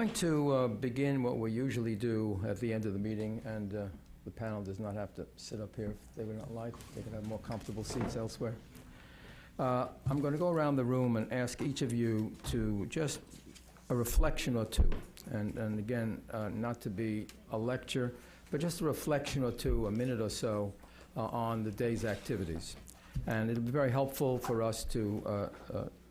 going to begin what we usually do at the end of the meeting, and the panel does not have to sit up here if they would not like. They can have more comfortable seats elsewhere. I'm going to go around the room and ask each of you to just a reflection or two. And again, not to be a lecture, but just a reflection or two, a minute or so, on the day's activities. And it'll be very helpful for us to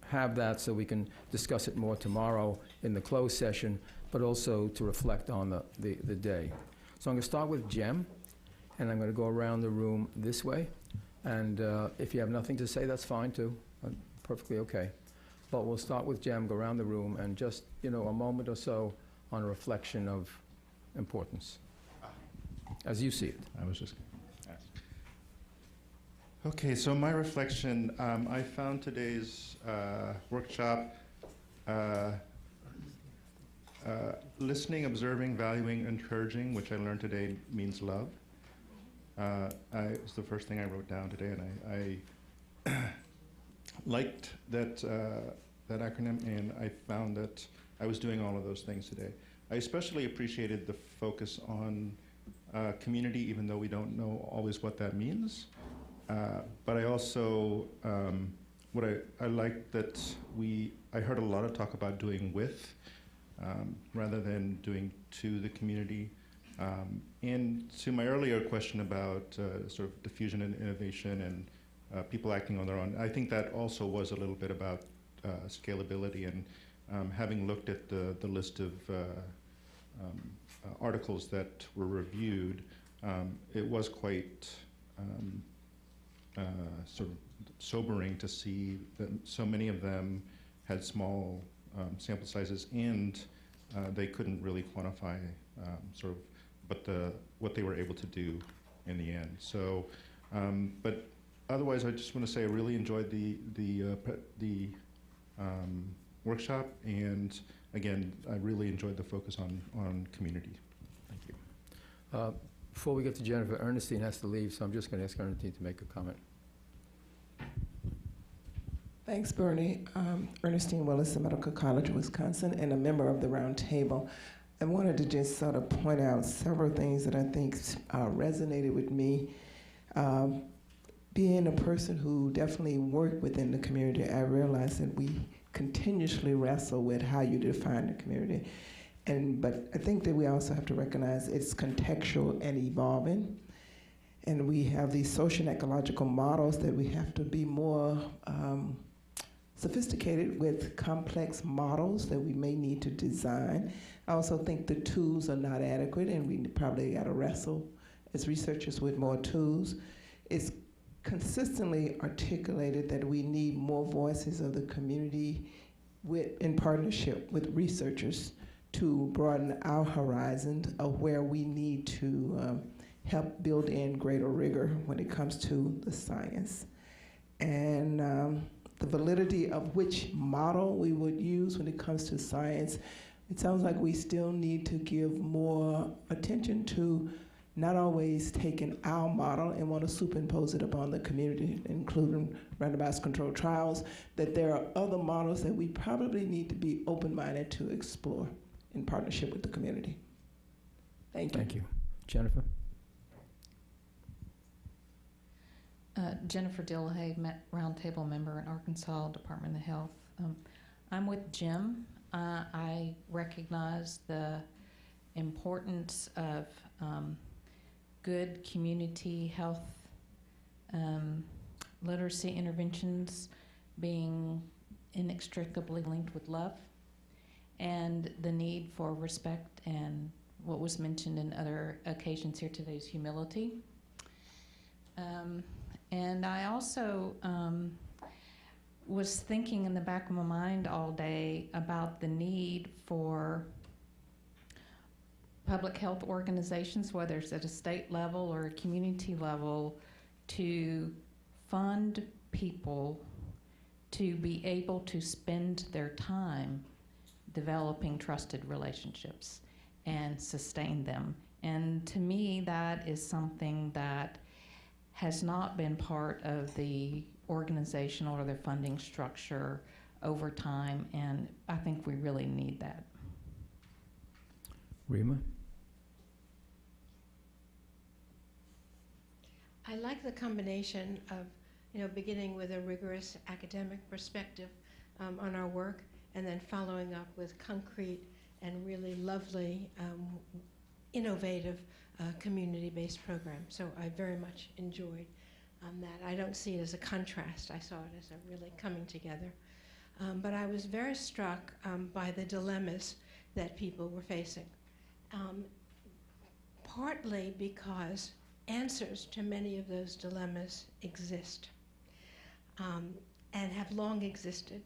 have that so we can discuss it more tomorrow in the closed session, but also to reflect on the day. So I'm going to start with Jem, and I'm going to go around the room this way. And if you have nothing to say, that's fine too. Perfectly okay. But we'll start with Jem, go around the room, and just, a moment or so on a reflection of importance, as you see it. I was just asked. Okay, so my reflection, I found today's workshop listening, observing, valuing, encouraging, which I learned today means love. It's the first thing I wrote down today, and I liked that acronym, and I found that I was doing all of those things today. I especially appreciated the focus on community, even though we don't know always what that means. But I also, I liked that I heard a lot of talk about doing with, rather than doing to the community. And to my earlier question about sort of diffusion and innovation and people acting on their own, I think that also was a little bit about scalability. And having looked at the list of articles that were reviewed, it was quite sort of sobering to see that so many of them had small sample sizes, and they couldn't really quantify sort of what they were able to do in the end. So, but otherwise, I just want to say I really enjoyed the workshop, and again, I really enjoyed the focus on community. Thank you. Before we get to Jennifer, Ernestine has to leave, so I'm just going to ask Ernestine to make a comment. Thanks, Bernie. Ernestine Willis, the Medical College of Wisconsin, and a member of the Round Table. I wanted to just sort of point out several things that I think resonated with me. Being a person who definitely worked within the community, I realized that we continuously wrestle with how you define the community. But I think that we also have to recognize it's contextual and evolving. And we have these social and ecological models that we have to be more sophisticated with complex models that we may need to design. I also think the tools are not adequate, and we probably got to wrestle as researchers with more tools. It's consistently articulated that we need more voices of the community in partnership with researchers to broaden our horizons of where we need to help build in greater rigor when it comes to the science. And the validity of which model we would use when it comes to science, it sounds like we still need to give more attention to not always taking our model and want to superimpose it upon the community, including randomized controlled trials, that there are other models that we probably need to be open-minded to explore in partnership with the community. Thank you. Thank you. Jennifer? Jennifer Dillahay, Roundtable member in Arkansas Department of Health. I'm with Jim. I recognize the importance of good community health literacy interventions being inextricably linked with love, and the need for respect, and what was mentioned in other occasions here today is humility. And I also was thinking in the back of my mind all day about the need for public health organizations, whether it's at a state level or a community level, to fund people to be able to spend their time developing trusted relationships and sustain them. And to me, that is something that has not been part of the organizational or the funding structure over time, and I think we really need that. Rima? I like the combination of, beginning with a rigorous academic perspective on our work, and then following up with concrete and really lovely, innovative community-based programs. So I very much enjoyed that. I don't see it as a contrast. I saw it as a really coming together. But I was very struck by the dilemmas that people were facing, partly because answers to many of those dilemmas exist and have long existed.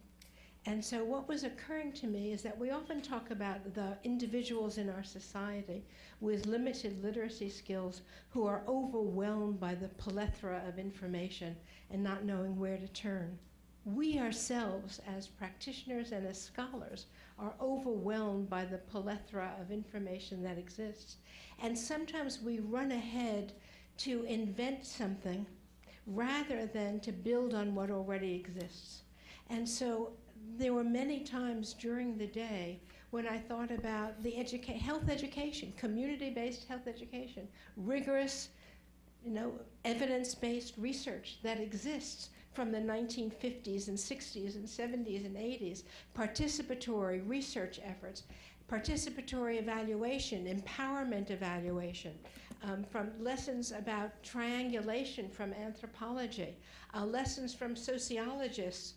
And so what was occurring to me is that we often talk about the individuals in our society with limited literacy skills who are overwhelmed by the plethora of information and not knowing where to turn. We ourselves, as practitioners and as scholars, are overwhelmed by the plethora of information that exists. And sometimes we run ahead to invent something rather than to build on what already exists. And so there were many times during the day when I thought about the health education, community-based health education, rigorous, evidence-based research that exists from the 1950s and 60s and 70s and 80s, participatory research efforts, participatory evaluation, empowerment evaluation, from lessons about triangulation from anthropology, lessons from sociologists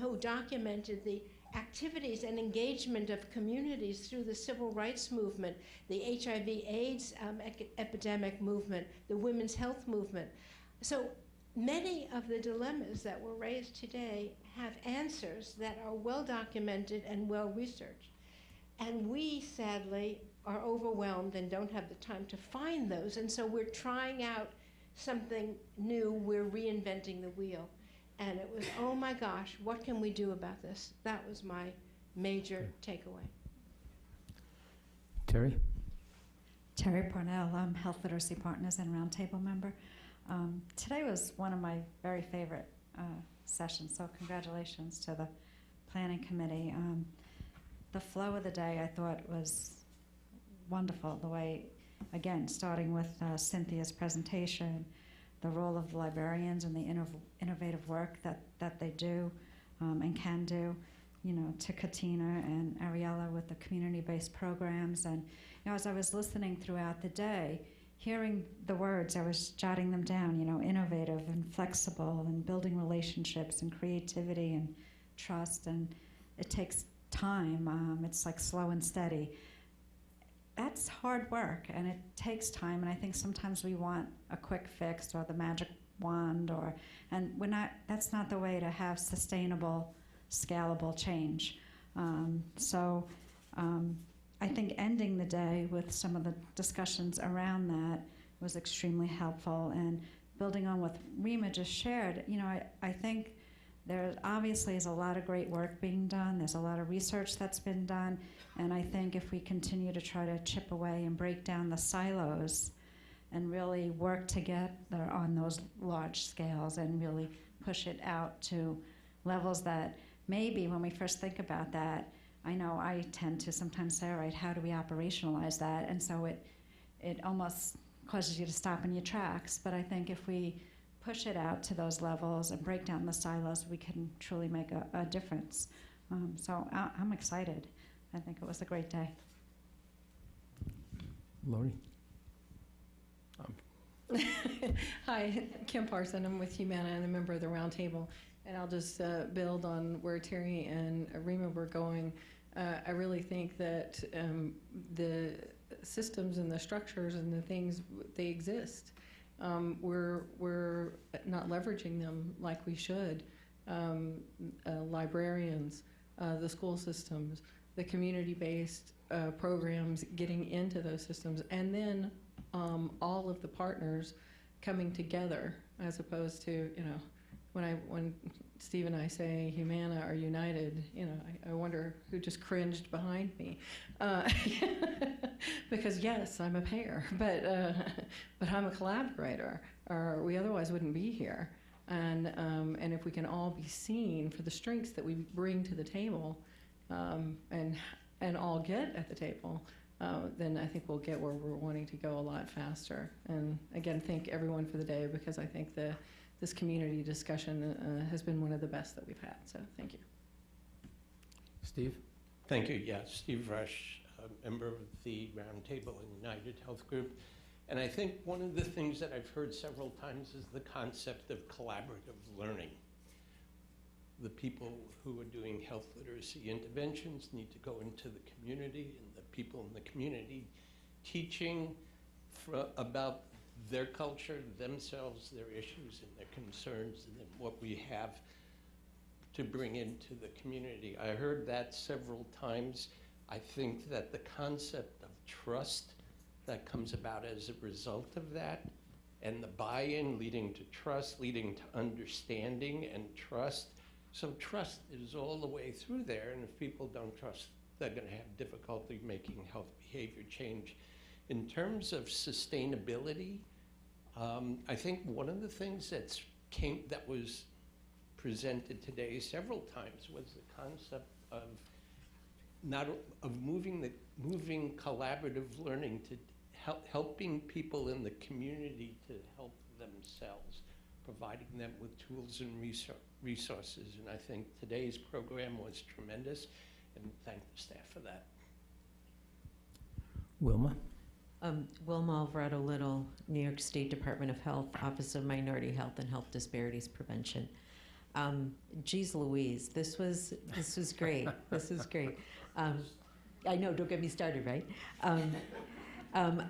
who documented the activities and engagement of communities through the civil rights movement, the HIV/AIDS epidemic movement, the women's health movement. So many of the dilemmas that were raised today have answers that are well documented and well researched. And we, sadly, are overwhelmed and don't have the time to find those. And so we're trying out something new. We're reinventing the wheel. And it was, oh my gosh, what can we do about this? That was my major takeaway. Terry? Terry Parnell, I'm Health Literacy Partners and Roundtable member. Today was one of my very favorite sessions, so congratulations to the Planning Committee. The flow of the day I thought was wonderful, the way, again, starting with Cynthia's presentation, the role of the librarians and the innovative work that they do and can do, to Katina and Ariella with the community-based programs. And as I was listening throughout the day, hearing the words, I was jotting them down, innovative and flexible and building relationships and creativity and trust, and it takes time. It's like slow and steady. That's hard work, and it takes time, and I think sometimes we want a quick fix or the magic wand, and that's not the way to have sustainable, scalable change. I think ending the day with some of the discussions around that was extremely helpful, and building on what Rima just shared, I think there obviously is a lot of great work being done. There's a lot of research that's been done, and I think if we continue to try to chip away and break down the silos and really work together on those large scales and really push it out to levels that maybe when we first think about that, I know I tend to sometimes say, all right, how do we operationalize that? And so it almost causes you to stop in your tracks. But I think if we push it out to those levels and break down the silos, we can truly make a difference. So I'm excited. I think it was a great day. Lori? Hi, Kim Parson. I'm with Humana and a member of the Roundtable. And I'll just build on where Terry and Rima were going. I really think that the systems and the structures and the things, they exist. We're not leveraging them like we should. Librarians, the school systems, the community-based programs getting into those systems, and then all of the partners coming together, as opposed to, when Steve and I say Humana are united, I wonder who just cringed behind me. Because yes, I'm a payer, but I'm a collaborator, or we otherwise wouldn't be here. And if we can all be seen for the strengths that we bring to the table, and all get at the table, then I think we'll get where we're wanting to go a lot faster. And again, thank everyone for the day, because I think this community discussion has been one of the best that we've had. So thank you. Steve? Thank you. Yeah, Steve Rush, a member of the Roundtable and United Health Group. And I think one of the things that I've heard several times is the concept of collaborative learning. The people who are doing health literacy interventions need to go into the community, and the people in the community teaching about their culture, themselves, their issues, and their concerns, and then what we have to bring into the community. I heard that several times. I think that the concept of trust that comes about as a result of that, and the buy-in leading to trust, leading to understanding and trust. So trust is all the way through there, and if people don't trust, they're going to have difficulty making health behavior change. In terms of sustainability, I think one of the things that was presented today several times was the concept of moving collaborative learning to helping people in the community to help themselves, providing them with tools and resources. And I think today's program was tremendous, and thank the staff for that. Wilma? Wilma Alvarado Little, New York State Department of Health, Office of Minority Health and Health Disparities Prevention. Geez Louise, this was great. This is great. I know, don't get me started, right?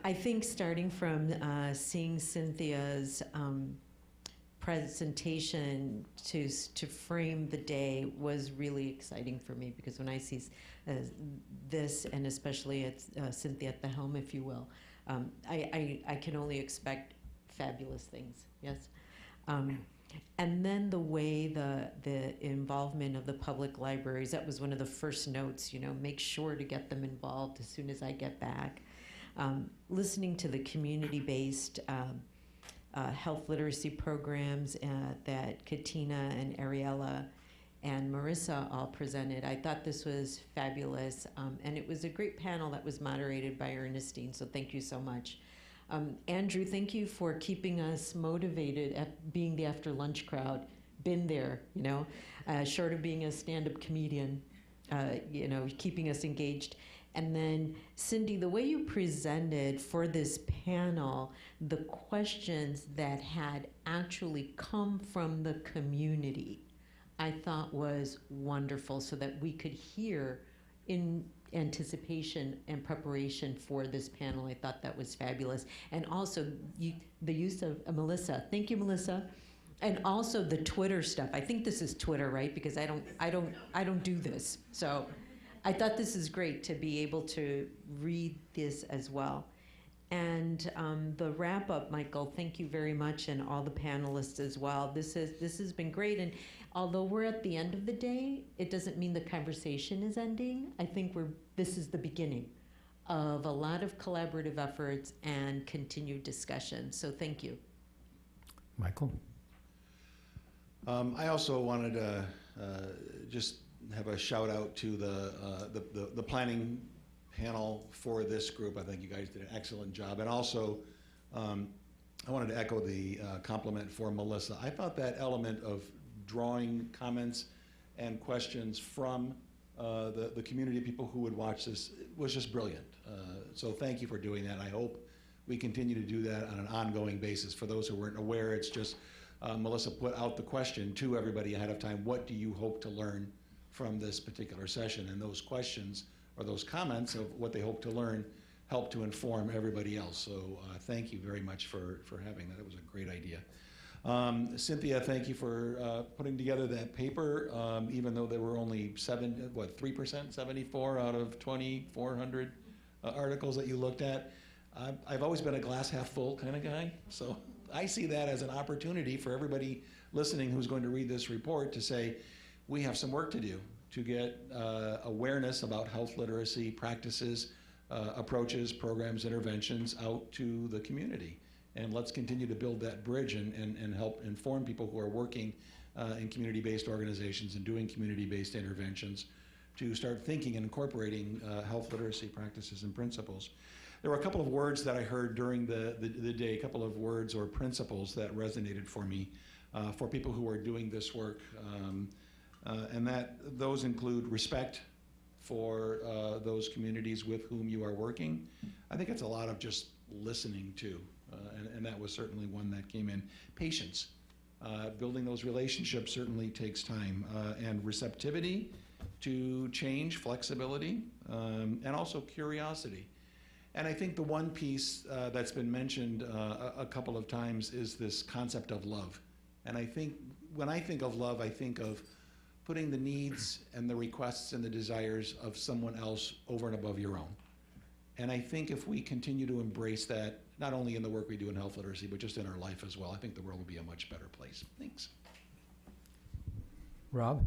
I think starting from seeing Cynthia's presentation to frame the day was really exciting for me, because when I see this, and especially Cynthia at the helm, if you will, I can only expect fabulous things, yes? And then the way the involvement of the public libraries, that was one of the first notes, make sure to get them involved as soon as I get back. Listening to the community-based health literacy programs that Katina and Ariella and Marissa all presented, I thought this was fabulous. And it was a great panel that was moderated by Ernestine, so thank you so much. Andrew, thank you for keeping us motivated at being the after lunch crowd. Been there, short of being a stand-up comedian, keeping us engaged. And then, Cindy, the way you presented for this panel, the questions that had actually come from the community, I thought was wonderful, so that we could hear in anticipation and preparation for this panel. I thought that was fabulous. And also the use of Melissa. Thank you, Melissa. And also the Twitter stuff. I think this is Twitter, right? Because I don't do this. So I thought this is great to be able to read this as well. And the wrap up, Michael, thank you very much, and all the panelists as well. This has been great. And although we're at the end of the day, it doesn't mean the conversation is ending. I think this is the beginning of a lot of collaborative efforts and continued discussion. So thank you. Michael? I also wanted to just have a shout out to the planning panel for this group. I think you guys did an excellent job. And also, I wanted to echo the compliment for Melissa. I thought that element of drawing comments and questions from the community of people who would watch this was just brilliant. So thank you for doing that. I hope we continue to do that on an ongoing basis. For those who weren't aware, it's just Melissa put out the question to everybody ahead of time, what do you hope to learn from this particular session? And those questions or those comments of what they hope to learn help to inform everybody else. So thank you very much for having that. It was a great idea. Cynthia, thank you for putting together that paper, even though there were only 3%, 74 out of 2,400 articles that you looked at. I've always been a glass half full kind of guy, so I see that as an opportunity for everybody listening who's going to read this report to say, we have some work to do to get awareness about health literacy practices, approaches, programs, interventions out to the community. And let's continue to build that bridge and help inform people who are working in community-based organizations and doing community-based interventions to start thinking and incorporating health literacy practices and principles. There were a couple of words that I heard during the day, a couple of words or principles that resonated for me for people who are doing this work. And those include respect for those communities with whom you are working. I think it's a lot of just listening to, and that was certainly one that came in. Patience. Building those relationships certainly takes time, and receptivity to change, flexibility, and also curiosity. And I think the one piece that's been mentioned a couple of times is this concept of love. And I think when I think of love, I think of putting the needs and the requests and the desires of someone else over and above your own. And I think if we continue to embrace that, not only in the work we do in health literacy, but just in our life as well, I think the world will be a much better place. Thanks. Rob?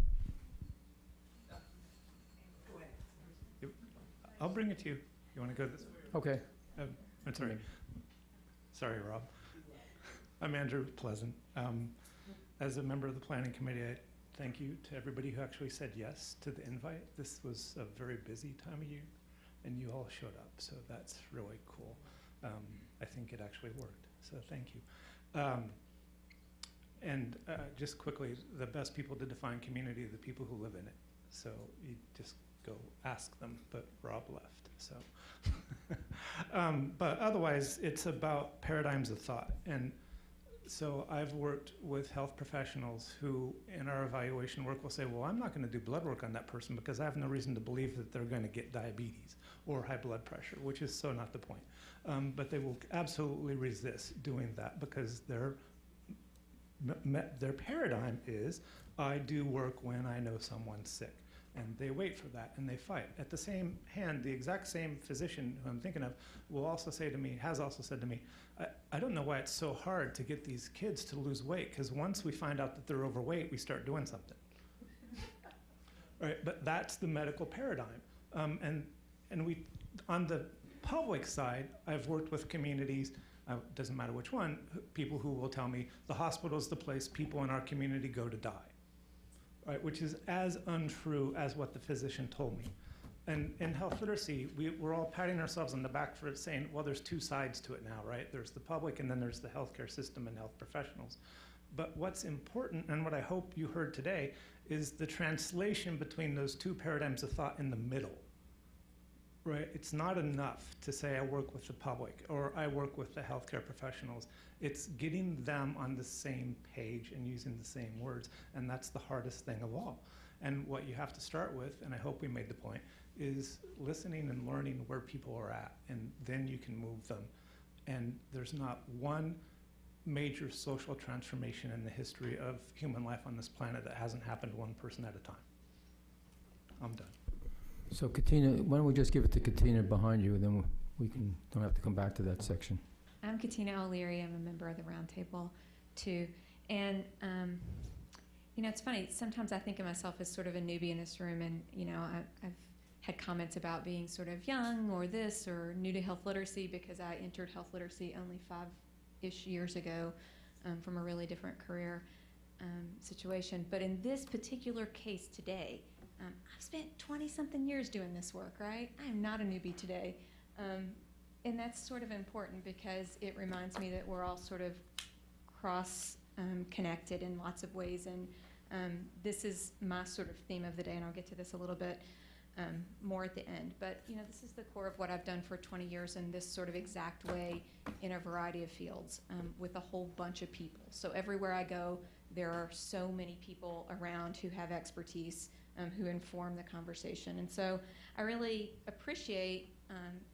I'll bring it to you. You want to go this way? Okay. I'm sorry. Sorry, Rob. I'm Andrew Pleasant. As a member of the Planning Committee, I thank you to everybody who actually said yes to the invite. This was a very busy time of year, and you all showed up, so that's really cool. I think it actually worked, so thank you. And just quickly, the best people to define community are the people who live in it. So you just go ask them, but Rob left, so. But otherwise, it's about paradigms of thought. And so I've worked with health professionals who, in our evaluation work, will say, well, I'm not going to do blood work on that person because I have no reason to believe that they're going to get diabetes or high blood pressure, which is so not the point. But they will absolutely resist doing that because their paradigm is, I do work when I know someone's sick. And they wait for that, and they fight. At the same hand, the exact same physician who I'm thinking of will also say to me, has also said to me, I don't know why it's so hard to get these kids to lose weight, because once we find out that they're overweight, we start doing something. Right, but that's the medical paradigm. And we, on the public side, I've worked with communities, doesn't matter which one, people who will tell me the hospital is the place people in our community go to die. Right, which is as untrue as what the physician told me. And in health literacy, we're all patting ourselves on the back for saying, well, there's two sides to it now, right? There's the public, and then there's the healthcare system and health professionals. But what's important, and what I hope you heard today, is the translation between those two paradigms of thought in the middle. Right? It's not enough to say I work with the public or I work with the healthcare professionals. It's getting them on the same page and using the same words, and that's the hardest thing of all. And what you have to start with, and I hope we made the point, is listening and learning where people are at, and then you can move them. And there's not one major social transformation in the history of human life on this planet that hasn't happened one person at a time. I'm done. So Katina, why don't we just give it to Katina behind you, and then don't have to come back to that section. I'm Katina O'Leary. I'm a member of the Roundtable, too. And, you know, it's funny. Sometimes I think of myself as sort of a newbie in this room, and, you know, I've had comments about being sort of young or this or new to health literacy because I entered health literacy only 5-ish years ago from a really different career situation. But in this particular case today, I've spent 20-something years doing this work, right? I am not a newbie today. And that's sort of important because it reminds me that we're all sort of cross-connected in lots of ways. And this is my sort of theme of the day, and I'll get to this a little bit more at the end. But, you know, this is the core of what I've done for 20 years in this sort of exact way in a variety of fields with a whole bunch of people. So everywhere I go, there are so many people around who have expertise who inform the conversation. And so I really appreciate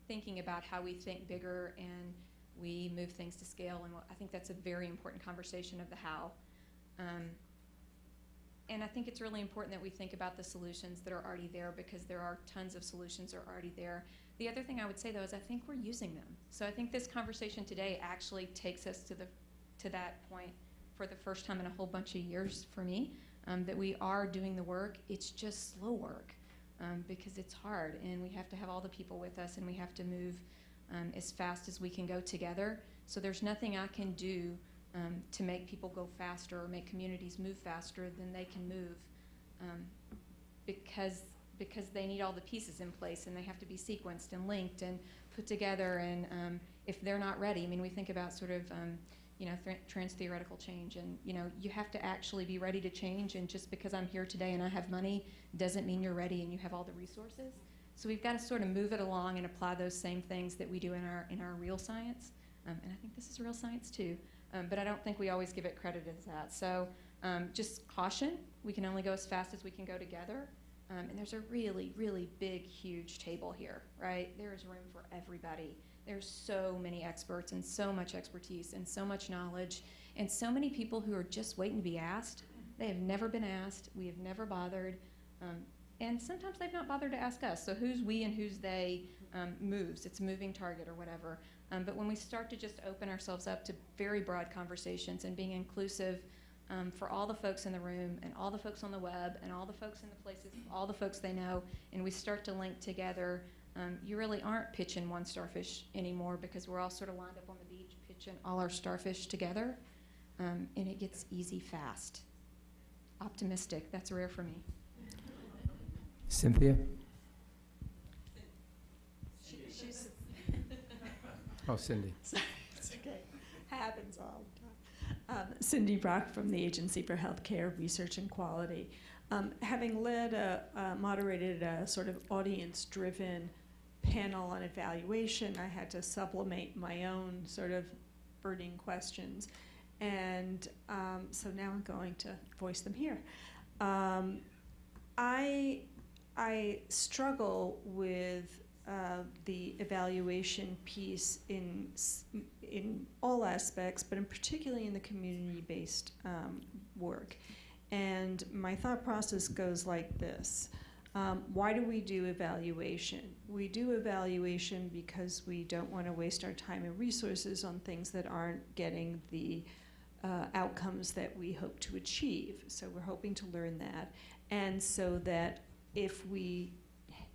thinking about how we think bigger and we move things to scale. And I think that's a very important conversation of the how. And I think it's really important that we think about the solutions that are already there because there are tons of solutions that are already there. The other thing I would say, though, is I think we're using them. So I think this conversation today actually takes us to that point for the first time in a whole bunch of years for me. That we are doing the work. It's just slow work because it's hard, and we have to have all the people with us, and we have to move as fast as we can go together. So there's nothing I can do to make people go faster or make communities move faster than they can move because because they need all the pieces in place and they have to be sequenced and linked and put together. And if they're not ready, I mean, we think about sort of, trans-theoretical change, and, you have to actually be ready to change. And just because I'm here today and I have money doesn't mean you're ready and you have all the resources. So we've got to sort of move it along and apply those same things that we do in our real science. And I think this is real science too. But I don't think we always give it credit as that. So just caution, we can only go as fast as we can go together. And there's a really, really big, huge table here, right? There is room for everybody. There's so many experts and so much expertise and so much knowledge and so many people who are just waiting to be asked. They have never been asked. We have never bothered. And sometimes they've not bothered to ask us. So who's we and who's they moves. It's a moving target or whatever. But when we start to just open ourselves up to very broad conversations and being inclusive for all the folks in the room and all the folks on the web and all the folks in the places, all the folks they know, and we start to link together, you really aren't pitching one starfish anymore, because we're all sort of lined up on the beach pitching all our starfish together, and it gets easy fast. Optimistic, that's rare for me. Cynthia? She's Oh, Cindy. it's okay. Happens all the time. Cindy Brock from the Agency for Healthcare Research and Quality. Having moderated a sort of audience-driven panel on evaluation, I had to supplement my own sort of burning questions. And so now I'm going to voice them here. I struggle with the evaluation piece in all aspects, but in particularly in the community-based work. And my thought process goes like this. Why do we do evaluation? We do evaluation because we don't want to waste our time and resources on things that aren't getting the outcomes that we hope to achieve. So we're hoping to learn that. And so that if we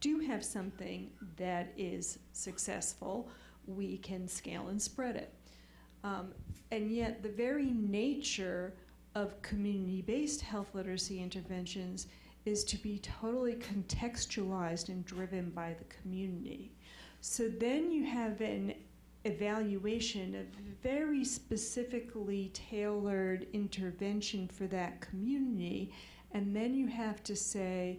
do have something that is successful, we can scale and spread it. And yet the very nature of community-based health literacy interventions is to be totally contextualized and driven by the community. So then you have an evaluation of very specifically tailored intervention for that community, and then you have to say,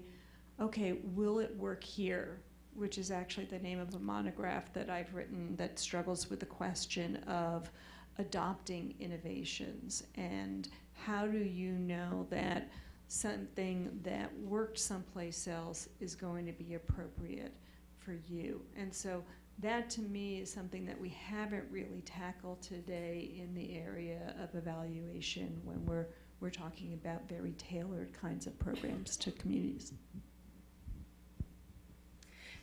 okay, will it work here? Which is actually the name of a monograph that I've written that struggles with the question of adopting innovations, and how do you know that something that worked someplace else is going to be appropriate for you? And so that to me is something that we haven't really tackled today in the area of evaluation when we're talking about very tailored kinds of programs to communities.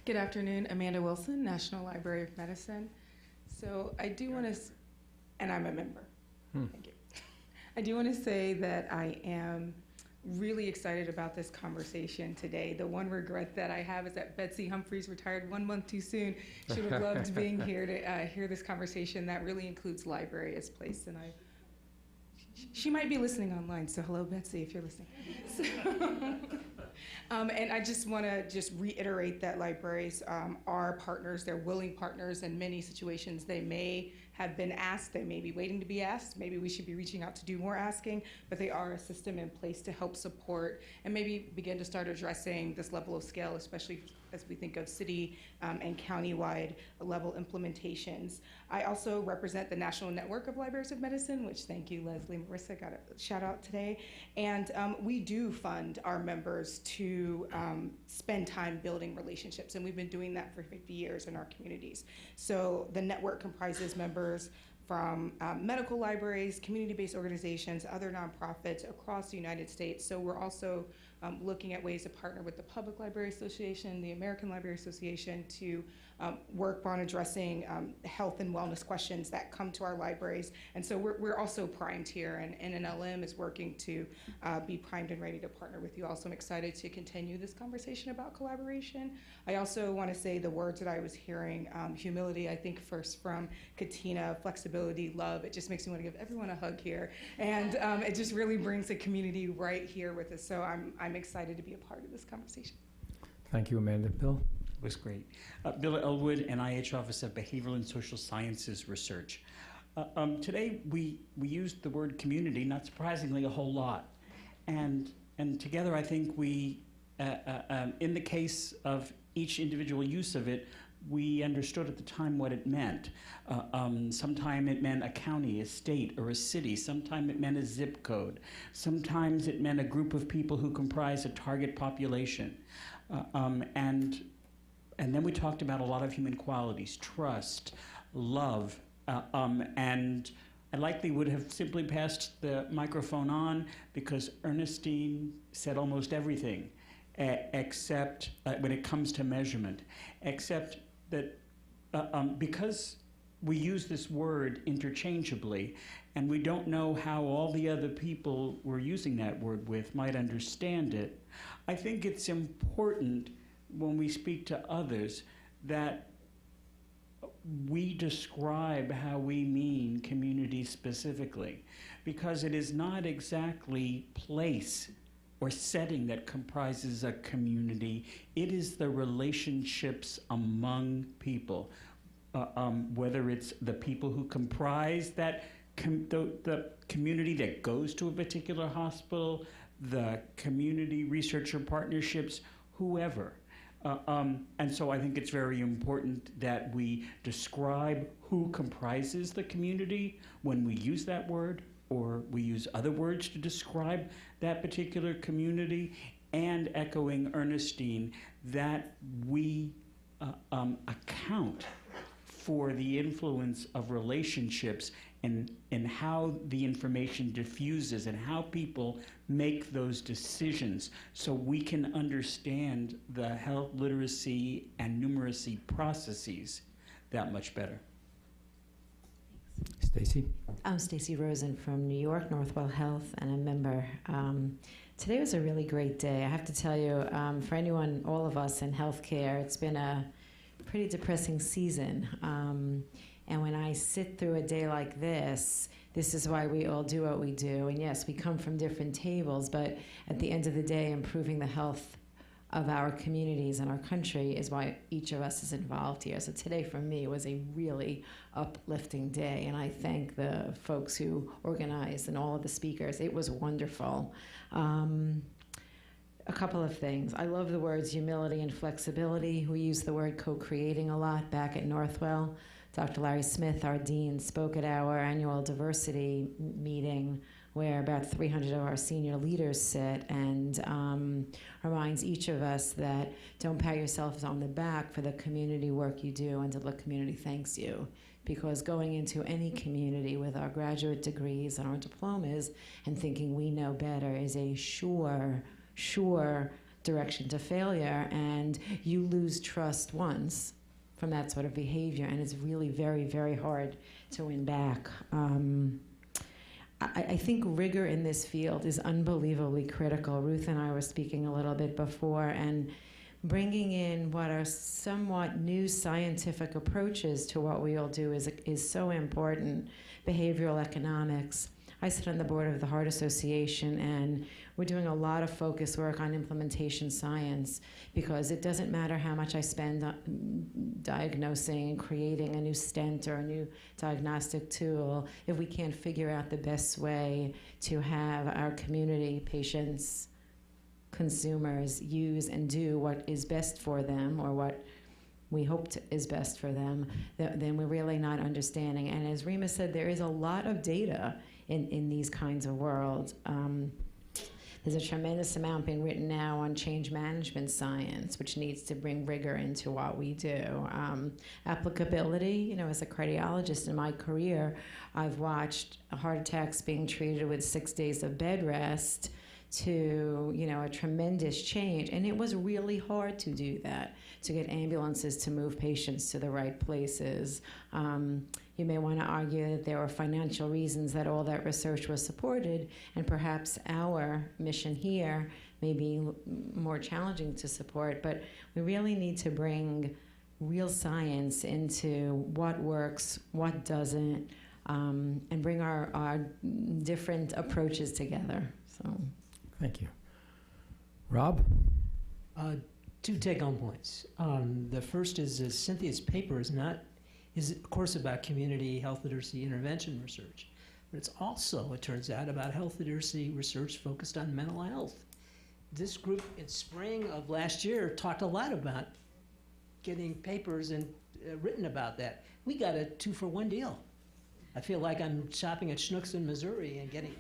Good afternoon, Amanda Wilson, National Library of Medicine. So I do want to, and I'm a member. Thank you. I do want to say that I am really excited about this conversation today. The one regret that I have is that Betsy Humphreys retired 1 month too soon. She would have loved being here to hear this conversation. That really includes library as place, and she might be listening online, so hello, Betsy, if you're listening. And I just want to reiterate that libraries are partners. They're willing partners. In many situations, they may have been asked. They may be waiting to be asked. Maybe we should be reaching out to do more asking, but they are a system in place to help support and maybe begin to start addressing this level of scale, especially as we think of city and county-wide level implementations. I also represent the National Network of Libraries of Medicine, which, thank you, Leslie, Marissa, got a shout out today. And we do fund our members to spend time building relationships, and we've been doing that for 50 years in our communities. So the network comprises members from medical libraries, community-based organizations, other nonprofits across the United States. So we're also looking at ways to partner with the Public Library Association, the American Library Association, to work on addressing health and wellness questions that come to our libraries. And so we're also primed here, and NLM is working to be primed and ready to partner with you. Also, I'm excited to continue this conversation about collaboration. I also want to say the words that I was hearing, humility, I think first from Katina, flexibility, love. It just makes me want to give everyone a hug here. And it just really brings the community right here with us. So I'm excited to be a part of this conversation. Thank you, Amanda. Bill? Was great. Bill Elwood, NIH Office of Behavioral and Social Sciences Research. Today we used the word community, not surprisingly, a whole lot. And together I think we, in the case of each individual use of it, we understood at the time what it meant. Sometime it meant a county, a state, or a city. Sometime it meant a zip code. Sometimes it meant a group of people who comprise a target population. And then we talked about a lot of human qualities, trust, love, and I likely would have simply passed the microphone on because Ernestine said almost everything, except when it comes to measurement, except that because we use this word interchangeably and we don't know how all the other people we're using that word with might understand it, I think it's important when we speak to others that we describe how we mean community specifically, because it is not exactly place or setting that comprises a community. It is the relationships among people, whether it's the people who comprise that the community that goes to a particular hospital, the community researcher partnerships, whoever. And so I think it's very important that we describe who comprises the community when we use that word, or we use other words to describe that particular community, and echoing Ernestine, that we account for the influence of relationships and how the information diffuses and how people make those decisions, so we can understand the health literacy and numeracy processes that much better. Stacy? I'm Stacy Rosen from New York, Northwell Health, and a member. Today was a really great day. I have to tell you, for anyone, all of us in healthcare, it's been a pretty depressing season. And when I sit through a day like this is why we all do what we do. And yes, we come from different tables, but at the end of the day, improving the health of our communities and our country is why each of us is involved here. So today for me was a really uplifting day, and I thank the folks who organized and all of the speakers. It was wonderful. A couple of things. I love the words humility and flexibility. We use the word co-creating a lot back at Northwell. Dr. Larry Smith, our dean, spoke at our annual diversity meeting where about 300 of our senior leaders sit, and reminds each of us that don't pat yourselves on the back for the community work you do until the community thanks you. Because going into any community with our graduate degrees and our diplomas and thinking we know better is a sure direction to failure, and you lose trust once from that sort of behavior, and it's really very, very hard to win back. I think rigor in this field is unbelievably critical. Ruth and I were speaking a little bit before, and bringing in what are somewhat new scientific approaches to what we all do is so important. Behavioral economics. I sit on the board of the Heart Association, and we're doing a lot of focus work on implementation science, because it doesn't matter how much I spend on diagnosing and creating a new stent or a new diagnostic tool if we can't figure out the best way to have our community, patients, consumers use and do what is best for them, or what we hope is best for them, then we're really not understanding. And as Rima said, there is a lot of data in these kinds of worlds. There's a tremendous amount being written now on change management science, which needs to bring rigor into what we do. Applicability, as a cardiologist in my career, I've watched heart attacks being treated with 6 days of bed rest to, a tremendous change. And it was really hard to do that, to get ambulances to move patients to the right places. You may want to argue that there were financial reasons that all that research was supported, and perhaps our mission here may be more challenging to support, but we really need to bring real science into what works, what doesn't, and bring our different approaches together. So, thank you. Rob? Two take-home points. The first is Cynthia's paper is of course about community health literacy intervention research, but it's also, it turns out, about health literacy research focused on mental health. This group in spring of last year talked a lot about getting papers and written about that. We got a 2-for-1 deal. I feel like I'm shopping at Schnucks in Missouri and getting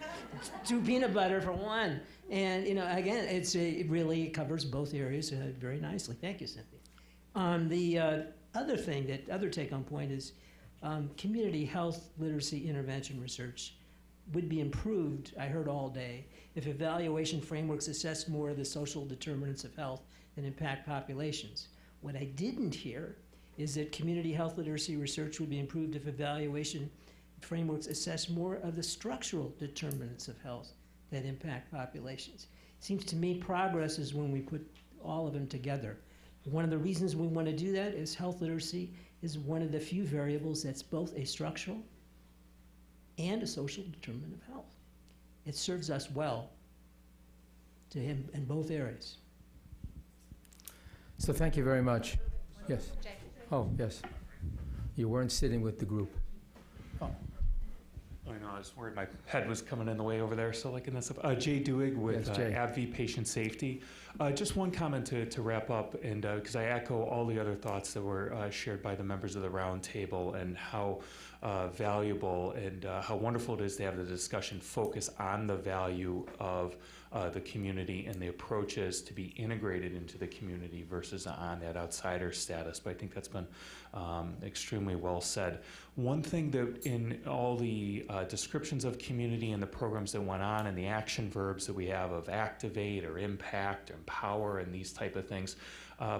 2 peanut butter for 1. And again, it really covers both areas very nicely. Thank you, Cynthia. The other take-home point is community health literacy intervention research would be improved, I heard all day, if evaluation frameworks assess more of the social determinants of health that impact populations. What I didn't hear is that community health literacy research would be improved if evaluation frameworks assess more of the structural determinants of health that impact populations. It seems to me progress is when we put all of them together. One of the reasons we want to do that is health literacy is one of the few variables that's both a structural and a social determinant of health. It serves us well in both areas. So thank you very much. Yes. Oh, yes. You weren't sitting with the group. Oh. I know, I was worried my head was coming in the way over there, so like in this up. Jay Duig with Yes, Jay. AbbVie Patient Safety. Just one comment to wrap up, and because I echo all the other thoughts that were shared by the members of the round table, and how valuable and how wonderful it is to have the discussion focus on the value of the community and the approaches to be integrated into the community versus on that outsider status. But I think that's been extremely well said. One thing that in all the descriptions of community and the programs that went on and the action verbs that we have of activate or impact or empower and these type of things,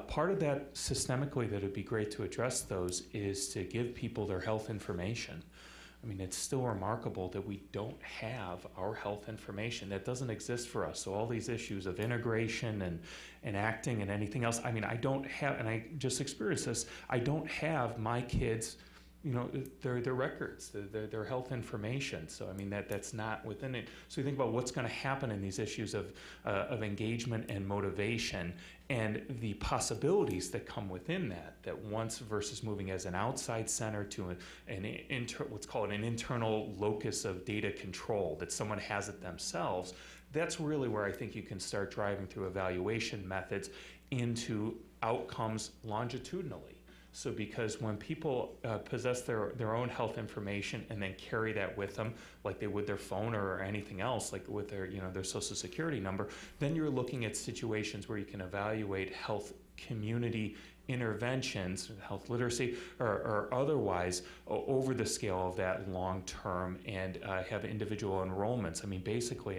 part of that systemically that would be great to address those is to give people their health information. I mean, it's still remarkable that we don't have our health information. That doesn't exist for us. So all these issues of integration and acting and anything else, I mean, I don't have, and I just experienced this, I don't have my kids' their records, their health information. So I mean that's not within it. So you think about what's going to happen in these issues of engagement and motivation, and the possibilities that come within that once versus moving as an outside center to what's called an internal locus of data control, that someone has it themselves. That's really where I think you can start driving through evaluation methods into outcomes longitudinally. So because when people possess their own health information and then carry that with them, like they would their phone or anything else, like with their social security number, then you're looking at situations where you can evaluate health community interventions, health literacy, or otherwise, over the scale of that long term, and have individual enrollments. I mean, basically,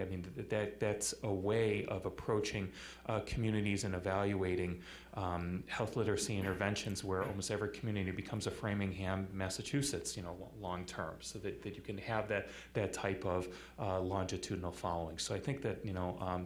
that's a way of approaching communities and evaluating health literacy interventions where almost every community becomes a Framingham, Massachusetts, long term, so that you can have that type of longitudinal following. So I think that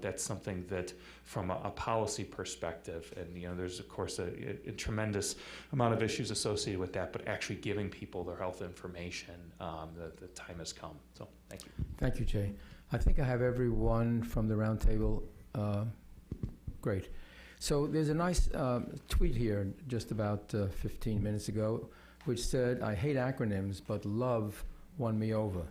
that's something that, from a policy perspective, and there's of course a tremendous amount of issues associated with that, but actually giving people their health information, the time has come. So thank you. Thank you, Jay. I think I have everyone from the round table. Great. So there's a nice tweet here just about 15 minutes ago, which said, "I hate acronyms, but love won me over.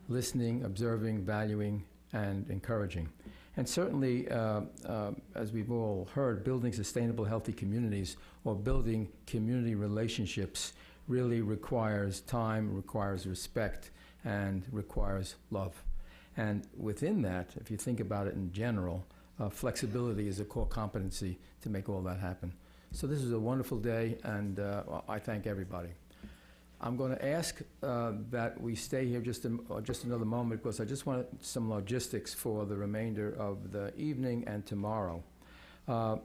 Listening, observing, valuing, and encouraging." And certainly, as we've all heard, building sustainable, healthy communities or building community relationships really requires time, requires respect, and requires love. And within that, if you think about it in general, flexibility is a core competency to make all that happen. So this is a wonderful day, and I thank everybody. I'm going to ask that we stay here just another moment, because I just want some logistics for the remainder of the evening and tomorrow. I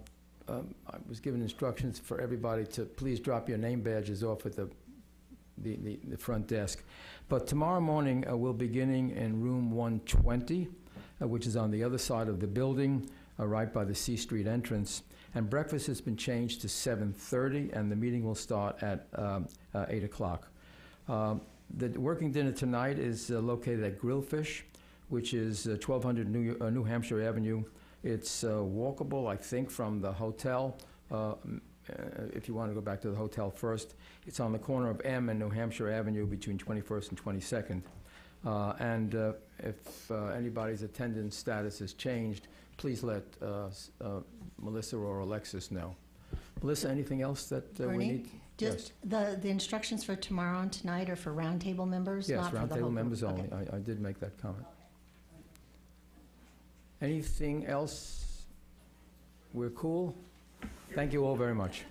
was given instructions for everybody to please drop your name badges off at the front desk. But tomorrow morning, we're beginning in room 120, which is on the other side of the building, right by the C Street entrance. And breakfast has been changed to 7:30, and the meeting will start at 8 o'clock. The working dinner tonight is located at Grillfish, which is 1200 New Hampshire Avenue. It's walkable, I think, from the hotel if you want to go back to the hotel first. It's on the corner of M and New Hampshire Avenue between 21st and 22nd. If anybody's attendance status has changed, please let Melissa or Alexis know. Melissa, anything else that we Bernie, need? just the instructions for tomorrow and tonight are for roundtable members, Yes, not for the whole roundtable members group. only. Okay. I did make that comment. Anything else? We're cool? Thank you all very much.